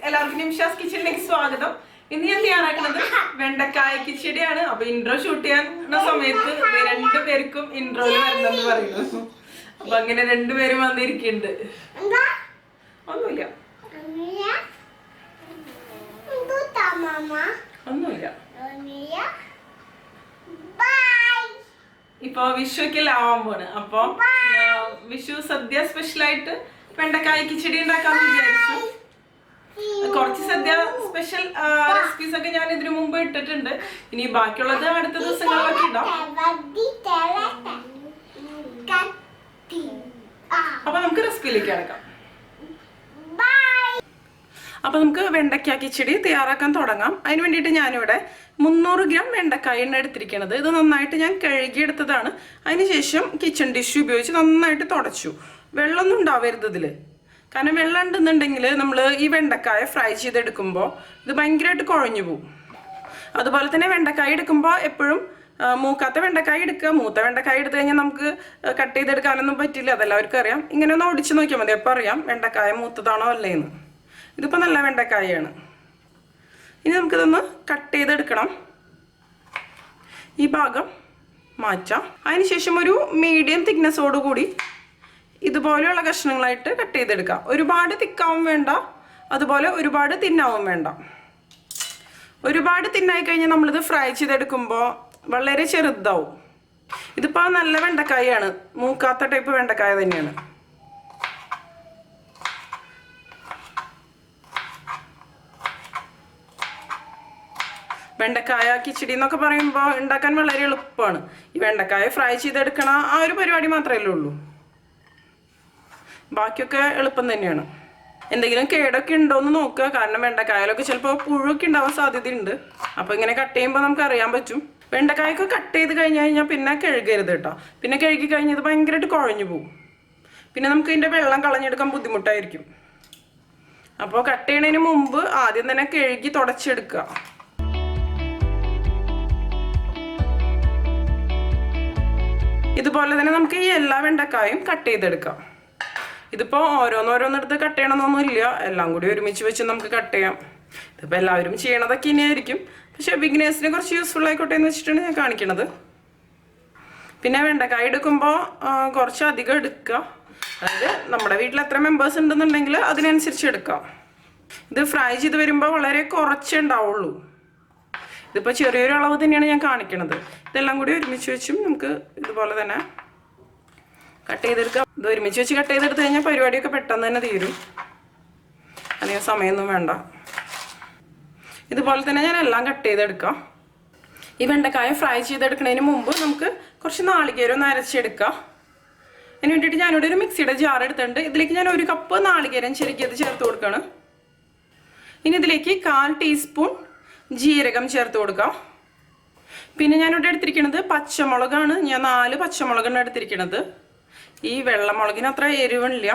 എല്ലാവർക്കും നിമിഷാസ് കിച്ചണിലേക്ക് സ്വാഗതം. ഇന്ന് ഞാൻ തയ്യാറാക്കുന്നത് വെണ്ടക്കായ കിച്ചടിയാണ്. അപ്പൊ ഇൻട്രോ ഷൂട്ട് ചെയ്യാനുള്ള സമയത്ത് രണ്ടുപേർക്കും ഇൻട്രോയില് വരണമെന്ന് പറയുന്നു. അപ്പൊ അങ്ങനെ രണ്ടുപേരും വന്നിരിക്കുന്നുണ്ട്. ഒന്നുമില്ല. ഇപ്പൊ വിഷുക്കെല്ലാം ആവാൻ പോണ്. അപ്പൊ വിഷു സദ്യ സ്പെഷ്യലായിട്ട് വെണ്ടക്കായ കിച്ചടി ഉണ്ടാക്കാന്ന് വിചാരിച്ചു. കുറച്ച് സദ്യ സ്പെഷ്യൽ റെസിപ്പീസ് ഒക്കെ ഞാൻ ഇതിനു മുമ്പ് ഇട്ടിട്ടുണ്ട്. ഇനി ബാക്കിയുള്ളത് അടുത്ത ദിവസങ്ങളിലൊക്കെ ഇടാം. അപ്പൊ നമുക്ക് റെസിപ്പിയിലേക്ക് കിടക്കാം. അപ്പൊ നമുക്ക് വെണ്ടയ്ക്ക കിച്ചടി തയ്യാറാക്കാൻ തുടങ്ങാം. അതിന് വേണ്ടിയിട്ട് ഞാനിവിടെ 300 ഗ്രാം വെണ്ടക്കായാണ് എടുത്തിരിക്കുന്നത്. ഇത് നന്നായിട്ട് ഞാൻ കഴുകിയെടുത്തതാണ്. അതിനുശേഷം കിച്ചൺ ടിഷ്യൂ ഉപയോഗിച്ച് നന്നായിട്ട് തുടച്ചു. വെള്ളമൊന്നും ഉണ്ടാവരുത് ഇതിൽ. കാരണം വെള്ളം ഉണ്ടെന്നുണ്ടെങ്കിൽ നമ്മൾ ഈ വെണ്ടക്കായ ഫ്രൈ ചെയ്തെടുക്കുമ്പോൾ ഇത് ഭയങ്കരമായിട്ട് കുഴഞ്ഞു പോകും. അതുപോലെ തന്നെ വെണ്ടക്കായ എടുക്കുമ്പോൾ എപ്പോഴും മൂക്കാത്ത വെണ്ടക്കായ എടുക്കുക. മൂത്ത വെണ്ടക്കായ എടുത്തു കഴിഞ്ഞാൽ നമുക്ക് കട്ട് ചെയ്തെടുക്കാനൊന്നും പറ്റില്ല, അതെല്ലാവർക്കും അറിയാം. ഇങ്ങനെ ഒന്ന് ഒടിച്ച് നോക്കിയാൽ മതി, അപ്പോൾ അറിയാം വെണ്ടക്കായ മൂത്തതാണോ അല്ലേന്ന്. ഇതിപ്പോൾ നല്ല വെണ്ടക്കായാണ്. ഇനി നമുക്കിതൊന്ന് കട്ട് ചെയ്തെടുക്കണം. ഈ ഭാഗം മാറ്റാം. അതിനുശേഷം ഒരു മീഡിയം തിക്നെസ്സോടുകൂടി ഇതുപോലെയുള്ള കഷ്ണങ്ങളായിട്ട് കട്ട് ചെയ്തെടുക്കാം. ഒരുപാട് തിക്കാവും വേണ്ട, അതുപോലെ ഒരുപാട് തിന്നാവും വേണ്ട. ഒരുപാട് തിന്നായി കഴിഞ്ഞാൽ നമ്മളിത് ഫ്രൈ ചെയ്തെടുക്കുമ്പോൾ വളരെ ചെറുതാവും. ഇതിപ്പോൾ നല്ല വെണ്ടക്കായാണ്, മൂക്കാത്ത ടൈപ്പ് വെണ്ടക്കായ തന്നെയാണ്. വെണ്ടക്കായ കിച്ചടി എന്നൊക്കെ പറയുമ്പോൾ ഉണ്ടാക്കാൻ വളരെ എളുപ്പമാണ്. ഈ വെണ്ടക്കായ ഫ്രൈ ചെയ്തെടുക്കണ ആ ഒരു പരിപാടി മാത്രമല്ലേ ഉള്ളൂ. ബാക്കിയൊക്കെ എളുപ്പം തന്നെയാണ്. എന്തെങ്കിലും കേടൊക്കെ ഉണ്ടോയെന്ന് നോക്കുക. കാരണം വെണ്ടക്കായലൊക്കെ ചിലപ്പോൾ പുഴുവൊക്കെ ഉണ്ടാവാൻ സാധ്യതയുണ്ട്. അപ്പോൾ ഇങ്ങനെ കട്ട് ചെയ്യുമ്പോൾ നമുക്ക് അറിയാൻ പറ്റും. വെണ്ടക്കായൊക്കെ കട്ട് ചെയ്ത് കഴിഞ്ഞാൽ പിന്നെ കഴുകരുത് കേട്ടോ. പിന്നെ കഴുകി കഴിഞ്ഞത് ഭയങ്കരമായിട്ട് കുഴഞ്ഞു പോകും. പിന്നെ നമുക്ക് ഇതിൻ്റെ വെള്ളം കളഞ്ഞെടുക്കാൻ ബുദ്ധിമുട്ടായിരിക്കും. അപ്പോൾ കട്ട് ചെയ്യണതിന് മുമ്പ് ആദ്യം തന്നെ കഴുകി തുടച്ചെടുക്കുക. ഇതുപോലെ തന്നെ നമുക്ക് ഈ എല്ലാ വെണ്ടക്കായും കട്ട് ചെയ്തെടുക്കാം. ഇതിപ്പോൾ ഓരോന്നോരോന്നെടുത്ത് കട്ട് ചെയ്യണമെന്നൊന്നുമില്ല, എല്ലാം കൂടി ഒരുമിച്ച് വെച്ച് നമുക്ക് കട്ട് ചെയ്യാം. ഇതിപ്പോൾ എല്ലാവരും ചെയ്യണതൊക്കെ ഇനിയായിരിക്കും, പക്ഷെ ബിഗിനേഴ്സിന് കുറച്ച് യൂസ്ഫുൾ ആയിക്കോട്ടെ എന്ന് വെച്ചിട്ടാണ് ഞാൻ കാണിക്കണത്. പിന്നെ വെണ്ടക്കായ എടുക്കുമ്പോൾ കുറച്ച് അധികം എടുക്കുക. അതായത് നമ്മുടെ വീട്ടിൽ എത്ര മെമ്പേഴ്സ് ഉണ്ടെന്നുണ്ടെങ്കിൽ അതിനനുസരിച്ച് എടുക്കാം. ഇത് ഫ്രൈ ചെയ്ത് വരുമ്പോൾ വളരെ കുറച്ചേ ഉണ്ടാവുള്ളൂ. ഇതിപ്പോൾ ചെറിയൊരു അളവ് തന്നെയാണ് ഞാൻ കാണിക്കണത്. ഇതെല്ലാം കൂടി ഒരുമിച്ച് വെച്ചും നമുക്ക് ഇതുപോലെ തന്നെ കട്ട് ചെയ്തെടുക്കാം. ഇത് ഒരുമിച്ച് വെച്ച് കട്ട് ചെയ്തെടുത്ത് കഴിഞ്ഞാൽ പരിപാടിയൊക്കെ പെട്ടെന്ന് തന്നെ തീരും, അധികം സമയമൊന്നും വേണ്ട. ഇതുപോലെ തന്നെ ഞാൻ എല്ലാം കട്ട് ചെയ്തെടുക്കാം. ഈ വെണ്ടക്കായ ഫ്രൈ ചെയ്തെടുക്കുന്നതിന് മുമ്പ് നമുക്ക് കുറച്ച് നാളികേരം ഒന്ന് അരച്ചെടുക്കാം. അതിന് വേണ്ടിയിട്ട് ഞാനിവിടെ ഒരു മിക്സിയുടെ ജാർ എടുത്തിട്ടുണ്ട്. ഇതിലേക്ക് ഞാൻ 1 കപ്പ് നാളികേരം ചെറുക്കിയത് ചേർത്ത് കൊടുക്കണം. ഇനി ഇതിലേക്ക് 1/4 ടീസ്പൂൺ ജീരകം ചേർത്ത് കൊടുക്കാം. പിന്നെ ഞാനിവിടെ എടുത്തിരിക്കുന്നത് പച്ചമുളകാണ്. ഞാൻ 4 പച്ചമുളകാണ് എടുത്തിരിക്കുന്നത്. ഈ വെള്ളമുളകിന് അത്ര എരിവില്ല.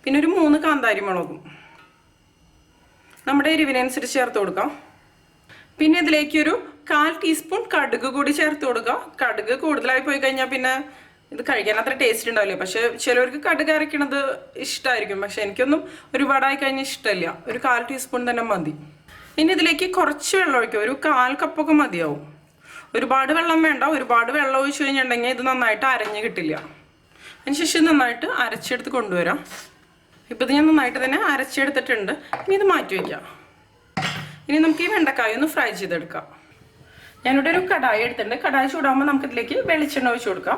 പിന്നെ ഒരു 3 കാന്താരി മുളകും നമ്മുടെ എരിവിനനുസരിച്ച് ചേർത്ത് കൊടുക്കാം. പിന്നെ ഇതിലേക്കൊരു 1/4 ടീസ്പൂൺ കടുക് കൂടി ചേർത്ത് കൊടുക്കുക. കടുക് കൂടുതലായി പോയി കഴിഞ്ഞാൽ പിന്നെ ഇത് കഴിക്കാൻ അത്ര ടേസ്റ്റ് ഉണ്ടാവില്ല. പക്ഷെ ചിലവർക്ക് കടുക് അരയ്ക്കണത് ഇഷ്ടമായിരിക്കും, പക്ഷെ എനിക്കൊന്നും ഒരുപാടായി കഴിഞ്ഞാൽ ഇഷ്ടമില്ല. ഒരു 1/4 ടീസ്പൂൺ തന്നെ മതി. ഇനി ഇതിലേക്ക് കുറച്ച് വെള്ളം ഒഴിക്കുക. ഒരു 1/4 കപ്പൊക്കെ മതിയാവും. ഒരുപാട് വെള്ളം വേണ്ട. ഒരുപാട് വെള്ളം ഒഴിച്ച് കഴിഞ്ഞിട്ടുണ്ടെങ്കിൽ ഇത് നന്നായിട്ട് അരഞ്ഞ് കിട്ടില്ല. അതിനുശേഷം നന്നായിട്ട് അരച്ചെടുത്ത് കൊണ്ടുവരാം. ഇപ്പോൾ ഇത് ഞാൻ നന്നായിട്ട് തന്നെ അരച്ചെടുത്തിട്ടുണ്ട്. ഇനി ഇത് മാറ്റി വയ്ക്കാം. ഇനി നമുക്ക് ഈ വെണ്ടക്കായ ഒന്ന് ഫ്രൈ ചെയ്തെടുക്കാം. ഞാനിവിടെ ഒരു കടായി എടുത്തിട്ടുണ്ട്. കടായി ചൂടാകുമ്പോൾ നമുക്കിതിലേക്ക് വെളിച്ചെണ്ണ ഒഴിച്ച് കൊടുക്കാം.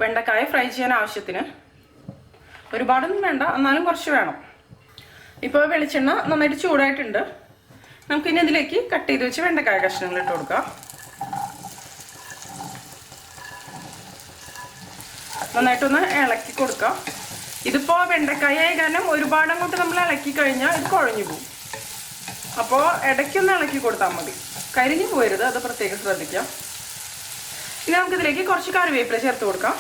വെണ്ടക്കായ ഫ്രൈ ചെയ്യാൻ ആവശ്യത്തിന്. ഒരുപാടൊന്നും വേണ്ട, എന്നാലും കുറച്ച് വേണം. ഇപ്പോൾ വെളിച്ചെണ്ണ നന്നായിട്ട് ചൂടായിട്ടുണ്ട്. നമുക്കിനി ഇതിലേക്ക് കട്ട് ചെയ്ത് വെച്ച് വെണ്ടക്കായ കഷ്ണങ്ങൾ ഇട്ട് കൊടുക്കാം. നന്നായിട്ടൊന്ന് ഇളക്കി കൊടുക്കാം. ഇതിപ്പോൾ വെണ്ടക്കായ ആയ കാരണം ഒരുപാട് അങ്ങോട്ട് നമ്മൾ ഇളക്കി കഴിഞ്ഞാൽ ഇത് കുഴഞ്ഞു പോകും. അപ്പോൾ ഇടയ്ക്കൊന്ന് ഇളക്കി കൊടുത്താൽ മതി, കരിഞ്ഞു പോരുത്, അത് പ്രത്യേകം ശ്രദ്ധിക്കാം. ഇനി നമുക്കിതിലേക്ക് കുറച്ച് കറിവേപ്പില ചേർത്ത് കൊടുക്കാം.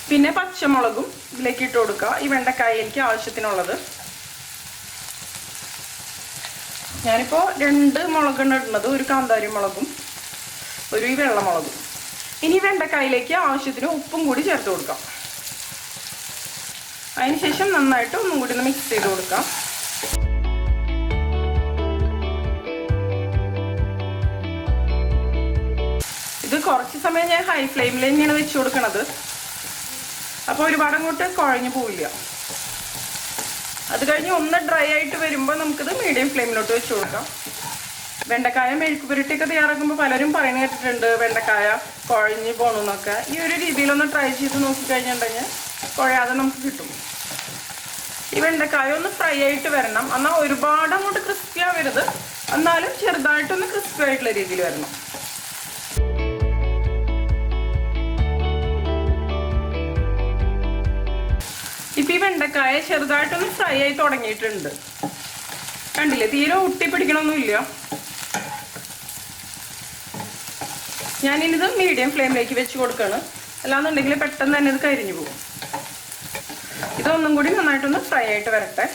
പിന്നെ പച്ചമുളകും ഇതിലേക്ക് ഇട്ട് കൊടുക്കുക. ഈ വെണ്ടക്കായയിലേക്ക് ആവശ്യത്തിനുള്ളത്. ഞാനിപ്പോൾ 2 മുളകാണ് ഇടുന്നത്. ഒരു കാന്താരി മുളകും ഒരു വെള്ളമുളകും. ഇനി വെണ്ടക്കായയിലേക്ക് ആവശ്യത്തിന് ഉപ്പും കൂടി ചേർത്ത് കൊടുക്കാം. അതിനുശേഷം നന്നായിട്ട് ഒന്നും കൂടി ഒന്ന് മിക്സ് ചെയ്ത് കൊടുക്കാം. ഇത് കുറച്ച് സമയം ഞാൻ ഹൈ ഫ്ലെയിമിൽ തന്നെയാണ് വെച്ച് കൊടുക്കണത്. അപ്പോൾ ഒരുപാട് അങ്ങോട്ട് കുഴഞ്ഞു പോവില്ല. അത് കഴിഞ്ഞ് ഒന്ന് ഡ്രൈ ആയിട്ട് വരുമ്പോൾ നമുക്കിത് മീഡിയം ഫ്ലെയിമിലോട്ട് വെച്ച് കൊടുക്കാം. വെണ്ടക്കായ മെഴുക്ക് പുരട്ടിയൊക്കെ തയ്യാറാക്കുമ്പോൾ പലരും പറയുന്ന കേട്ടിട്ടുണ്ട് വെണ്ടക്കായ കുഴഞ്ഞ് പോകണമെന്നൊക്കെ. ഈ ഒരു രീതിയിലൊന്ന് ട്രൈ ചെയ്ത് നോക്കിക്കഴിഞ്ഞിട്ടുണ്ടെങ്കിൽ കുഴയാതെ നമുക്ക് കിട്ടും. ഈ വെണ്ടക്കായ ഒന്ന് ഫ്രൈ ആയിട്ട് വരണം. എന്നാൽ ഒരുപാട് അങ്ങോട്ട് ക്രിസ്പി ആവരുത്, എന്നാലും ചെറുതായിട്ടൊന്ന് ക്രിസ്പി ആയിട്ടുള്ള രീതിയിൽ വരണം. ഇപ്പം ഈ വെണ്ടക്കായ ചെറുതായിട്ടൊന്ന് ഫ്രൈ ആയി തുടങ്ങിയിട്ടുണ്ട്. കണ്ടില്ലേ, തീരെ ഒട്ടി പിടിക്കണമൊന്നുമില്ല. ഞാനിത് മീഡിയം ഫ്ലെയിമിലേക്ക് വെച്ച് കൊടുക്കുകയാണ്, അല്ലാന്നുണ്ടെങ്കിൽ പെട്ടെന്ന് തന്നെ ഇത് കരിഞ്ഞു പോകും. ഇതൊന്നും കൂടി നന്നായിട്ടൊന്ന് ഫ്രൈ ആയിട്ട് വരട്ടെ.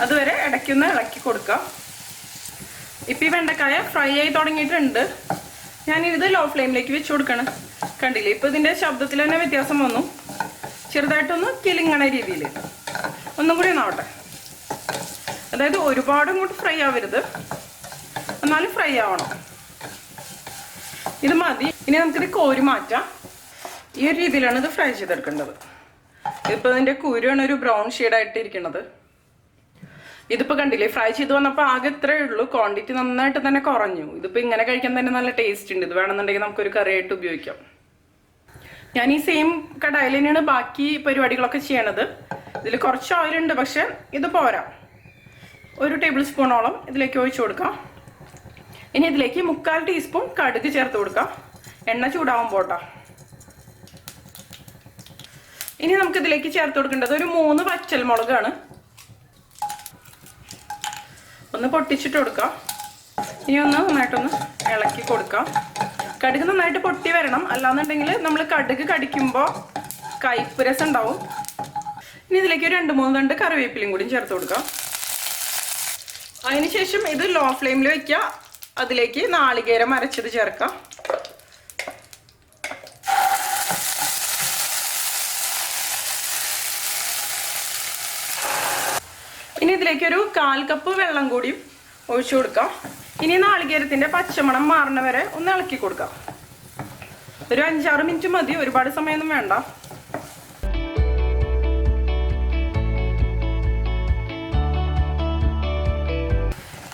അതുവരെ ഇടയ്ക്കൊന്ന് ഇളക്കി കൊടുക്കാം. ഇപ്പം ഈ വെണ്ടക്കായ ഫ്രൈ ആയി തുടങ്ങിയിട്ടുണ്ട്. ഞാനിത് ലോ ഫ്ലെയിമിലേക്ക് വെച്ച് കൊടുക്കണം. കണ്ടില്ലേ, ഇപ്പം ഇതിൻ്റെ ശബ്ദത്തിൽ തന്നെ വ്യത്യാസം വന്നു. ചെറുതായിട്ടൊന്ന് കിളിങ്ങണ രീതിയിൽ ഒന്നും കൂടി ഒന്നാവട്ടെ. അതായത് ഒരുപാട് ഇങ്ങോട്ട് ഫ്രൈ ആവരുത്, എന്നാലും ഫ്രൈ ആവണം. ഇത് മതി. ഇനി നമുക്കിത് കോരി മാറ്റാം. ഈ ഒരു രീതിയിലാണ് ഇത് ഫ്രൈ ചെയ്തെടുക്കേണ്ടത്. ഇപ്പോൾ ഇതിൻ്റെ കുരുവാണ് ഒരു ബ്രൗൺ ഷെയ്ഡായിട്ട് ഇരിക്കുന്നത്. ഇതിപ്പോൾ കണ്ടില്ലേ, ഫ്രൈ ചെയ്ത് വന്നപ്പോൾ ആകെ ഇത്രയേ ഉള്ളൂ. ക്വാണ്ടിറ്റി നന്നായിട്ട് തന്നെ കുറഞ്ഞു. ഇതിപ്പോൾ ഇങ്ങനെ കഴിക്കാൻ തന്നെ നല്ല ടേസ്റ്റ് ഉണ്ട്. ഇത് വേണമെന്നുണ്ടെങ്കിൽ നമുക്കൊരു കറിയായിട്ട് ഉപയോഗിക്കാം. ഞാൻ ഈ സെയിം കടായിൽ തന്നെയാണ് ബാക്കി പരിപാടികളൊക്കെ ചെയ്യണത്. ഇതിൽ കുറച്ച് ഓയിലുണ്ട്, പക്ഷെ ഇത് പോരാ. 1 ടേബിൾ സ്പൂണോളം ഇതിലേക്ക് ഒഴിച്ചു കൊടുക്കാം. ഇനി ഇതിലേക്ക് 3/4 ടീസ്പൂൺ കടുക് ചേർത്ത് കൊടുക്കാം. എണ്ണ ചൂടാവുമ്പോട്ടാ. ഇനി നമുക്കിതിലേക്ക് ചേർത്ത് കൊടുക്കേണ്ടത് ഒരു 3 പച്ചമുളകാണ്. ഒന്ന് പൊട്ടിച്ചിട്ട് കൊടുക്കാം. ഇനി ഒന്ന് നന്നായിട്ടൊന്ന് ഇളക്കി കൊടുക്കാം. കടുക് നന്നായിട്ട് പൊട്ടി വരണം, അല്ലാന്നുണ്ടെങ്കിൽ നമ്മൾ കടുക് കടിക്കുമ്പോൾ കയ്പ്പ് രസം ഉണ്ടാവും. ഇനി ഇതിലേക്ക് ഒരു 2-3 തണ്ട് കറിവേപ്പിലയും കൂടി ചേർത്ത് കൊടുക്കാം. അതിനുശേഷം ഇത് ലോ ഫ്ലെയിമിൽ വയ്ക്കുക. അതിലേക്ക് നാളികേരം അരച്ചത് ചേർക്കാം. ഇനി ഇതിലേക്ക് ഒരു 1/4 കപ്പ് വെള്ളം കൂടിയും ഒഴിച്ചു കൊടുക്കാം. ഇനി നാളികേരത്തിൻ്റെ പച്ചമണം മാറണ വരെ ഒന്ന് ഇളക്കി കൊടുക്കാം. ഒരു 5-6 മിനിറ്റ് മതി, ഒരുപാട് സമയമൊന്നും വേണ്ട.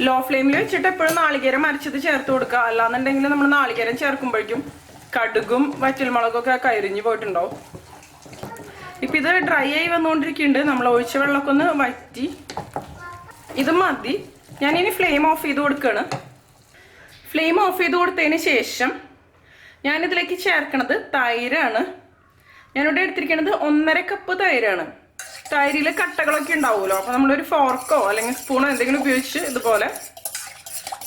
ലോ ഫ്ലെയിമിൽ വെച്ചിട്ട് എപ്പോഴും നാളികേരം അരച്ചത് ചേർത്ത് കൊടുക്കുക. അല്ലാന്നുണ്ടെങ്കിൽ നമ്മൾ നാളികേരം ചേർക്കുമ്പോഴേക്കും കടുകും വറ്റൽമുളകും ഒക്കെ കരിഞ്ഞു പോയിട്ടുണ്ടാവും. ഇപ്പം ഇത് ഡ്രൈ ആയി വന്നുകൊണ്ടിരിക്കുന്നുണ്ട്. നമ്മൾ ഒഴിച്ച വെള്ളമൊക്കെ ഒന്ന് വറ്റി. ഇത് മതി. ഞാനിനി ഫ്ലെയിം ഓഫ് ചെയ്ത് കൊടുക്കുകയാണ്. ഫ്ലെയിം ഓഫ് ചെയ്ത് കൊടുത്തതിന് ശേഷം ഞാനിതിലേക്ക് ചേർക്കണത് തൈരാണ്. ഞാനിവിടെ എടുത്തിരിക്കുന്നത് 1.5 കപ്പ് തൈരാണ്. തൈരിൽ കട്ടകളൊക്കെ ഉണ്ടാവുമല്ലോ, അപ്പോൾ നമ്മളൊരു ഫോർക്കോ അല്ലെങ്കിൽ സ്പൂണോ എന്തെങ്കിലും ഉപയോഗിച്ച് ഇതുപോലെ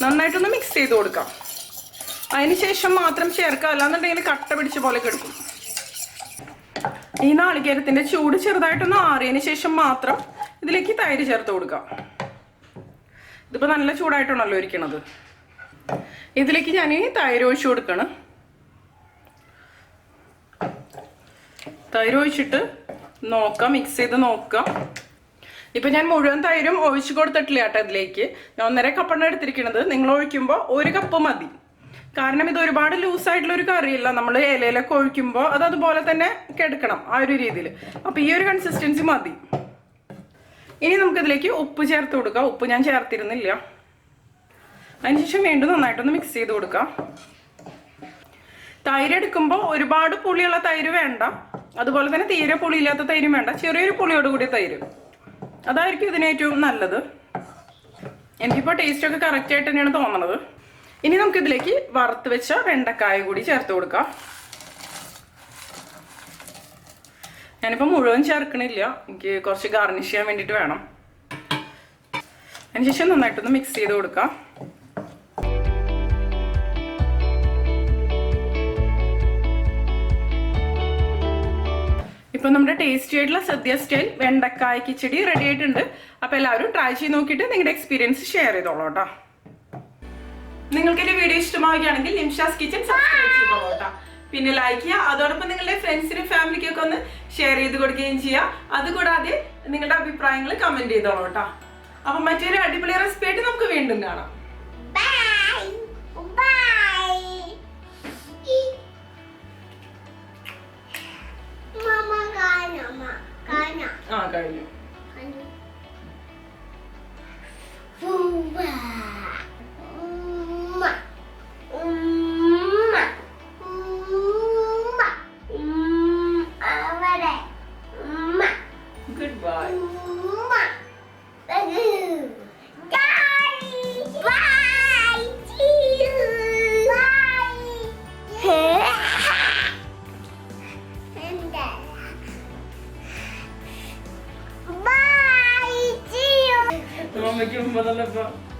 നന്നായിട്ടൊന്ന് മിക്സ് ചെയ്ത് കൊടുക്കാം. അതിന് ശേഷം മാത്രം ചേർക്കുക, അല്ലാന്നുണ്ടെങ്കിൽ കട്ട പിടിച്ച പോലെ കിടക്കും. ഈ നാളികേരത്തിൻ്റെ ചൂട് ചെറുതായിട്ടൊന്ന് ആറിയതിന് ശേഷം മാത്രം ഇതിലേക്ക് തൈര് ചേർത്ത് കൊടുക്കാം. ഇതിപ്പോൾ നല്ല ചൂടായിട്ടാണല്ലോ ഇരിക്കണത്. ഇതിലേക്ക് ഞാൻ തൈര് ഒഴിച്ചു കൊടുക്കണം. തൈര് ഒഴിച്ചിട്ട് നോക്കാം, മിക്സ് ചെയ്ത് നോക്കാം. ഇപ്പം ഞാൻ മുഴുവൻ തൈരും ഒഴിച്ചു കൊടുത്തിട്ടില്ല കേട്ടോ. ഇതിലേക്ക് ഞാൻ 1.5 കപ്പാണ് എടുത്തിരിക്കുന്നത്. നിങ്ങൾ ഒഴിക്കുമ്പോൾ 1 കപ്പ് മതി. കാരണം ഇത് ഒരുപാട് ലൂസായിട്ടുള്ളൊരു കറിയില്ല. നമ്മൾ ഇലയിലൊക്കെ ഒഴിക്കുമ്പോൾ അത് അതുപോലെ തന്നെ കിടക്കണം, ആ ഒരു രീതിയിൽ. അപ്പോൾ ഈ ഒരു കൺസിസ്റ്റൻസി മതി. ഇനി നമുക്കിതിലേക്ക് ഉപ്പ് ചേർത്ത് കൊടുക്കാം. ഉപ്പ് ഞാൻ ചേർത്തിരുന്നില്ല. അതിനുശേഷം വീണ്ടും നന്നായിട്ടൊന്ന് മിക്സ് ചെയ്ത് കൊടുക്കാം. തൈര് എടുക്കുമ്പോൾ ഒരുപാട് പുളിയുള്ള തൈര് വേണ്ട, അതുപോലെ തന്നെ തീരെ പുളിയില്ലാത്ത തൈരും വേണ്ട. ചെറിയൊരു പുളിയോട് കൂടിയ തൈര്, അതായിരിക്കും ഇതിന് ഏറ്റവും നല്ലത്. എനിക്കിപ്പോൾ ടേസ്റ്റൊക്കെ കറക്റ്റായിട്ട് തന്നെയാണ് തോന്നണത്. ഇനി നമുക്കിതിലേക്ക് വറുത്ത് വെച്ച വെണ്ടക്കായ കൂടി ചേർത്ത് കൊടുക്കാം. ഞാനിപ്പോൾ മുഴുവൻ ചേർക്കണില്ല, എനിക്ക് കുറച്ച് ഗാർണിഷ് ചെയ്യാൻ വേണ്ടിയിട്ട് വേണം. അതിനുശേഷം നന്നായിട്ടൊന്ന് മിക്സ് ചെയ്ത് കൊടുക്കാം. ഇപ്പം നമ്മുടെ ടേസ്റ്റി ആയിട്ടുള്ള സദ്യ സ്റ്റൈൽ വെണ്ടക്കായ കിച്ചടി റെഡി ആയിട്ടുണ്ട്. അപ്പോൾ എല്ലാവരും ട്രൈ ചെയ്ത് നോക്കിയിട്ട് നിങ്ങളുടെ എക്സ്പീരിയൻസ് ഷെയർ ചെയ്തോളൂ കേട്ടോ. നിങ്ങൾക്ക് എൻ്റെ വീഡിയോ ഇഷ്ടമാവുകയാണെങ്കിൽ നിംഷാസ് കിച്ചൺ സബ്സ്ക്രൈബ് ചെയ്തോളൂ കേട്ടോ. പിന്നെ ലൈക്ക് ചെയ്യുക. അതോടൊപ്പം നിങ്ങളുടെ ഫ്രണ്ട്സിനും ഫാമിലിക്കൊക്കെ ഒന്ന് ഷെയർ ചെയ്ത് കൊടുക്കുകയും ചെയ്യുക. അതുകൂടാതെ നിങ്ങളുടെ അഭിപ്രായങ്ങൾ കമന്റ് ചെയ്തോളൂ കേട്ടോ. അപ്പൊ മറ്റൊരു അടിപൊളി റെസിപ്പി ആയിട്ട് നമുക്ക് വീണ്ടും കാണാം. കഴിഞ്ഞു. Goodbye. Mama, give me the